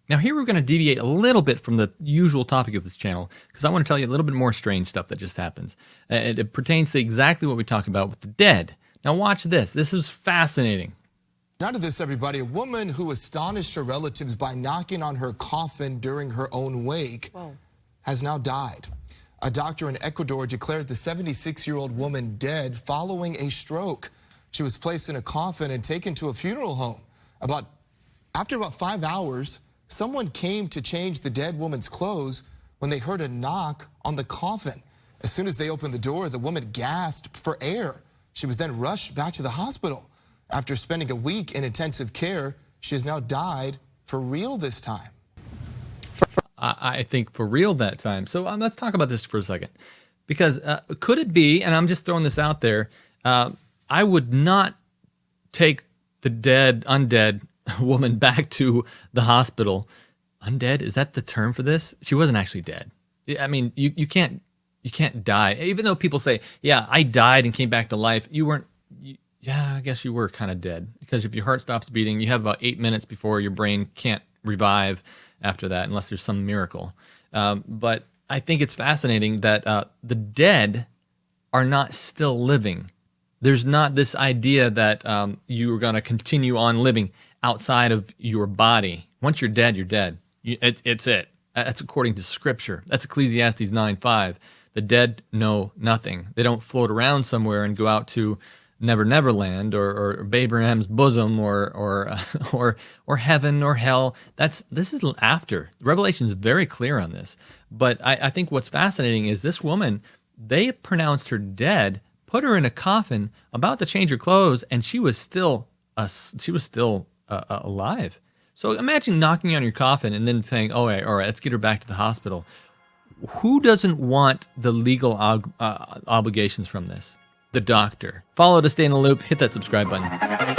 Now here we're going to deviate a little bit from the usual topic of this channel because I want to tell you a little bit more strange stuff that just happens. It pertains to exactly what we talk about with the dead. Now watch this. This is fascinating. Now to this, everybody. A woman who astonished her relatives by knocking on her coffin during her own wake has now died. A doctor in Ecuador declared the 76-year-old woman dead following a stroke. She was placed in a coffin and taken to a funeral home. After about 5 hours, someone came to change the dead woman's clothes when they heard a knock on the coffin. As soon as they opened the door, the woman gasped for air. She was then rushed back to the hospital. After spending a week in intensive care, she has now died for real this time. I think for real that time. So let's talk about this for a second. Because could it be, and I'm just throwing this out there, I would not take the undead woman back to the hospital. Undead? Is that the term for this? She wasn't actually dead. I mean, you can't die. Even though people say, yeah, I died and came back to life. You weren't, yeah, I guess you were kind of dead. Because if your heart stops beating, you have about 8 minutes before your brain can't revive after that, unless there's some miracle. But I think it's fascinating that the dead are not still living. There's not this idea that you are going to continue on living outside of your body. Once you're dead, you're dead. It's it. That's according to Scripture. That's Ecclesiastes 9:5. The dead know nothing. They don't float around somewhere and go out to Never Land or Abraham's bosom or heaven or hell. This is after. Revelation is very clear on this. But I think what's fascinating is this woman, they pronounced her dead, put her in a coffin, about to change her clothes, and she was still alive. So imagine knocking on your coffin and then saying, all right, let's get her back to the hospital. Who doesn't want the legal obligations from this? The doctor. Follow to stay in the loop. Hit that subscribe button.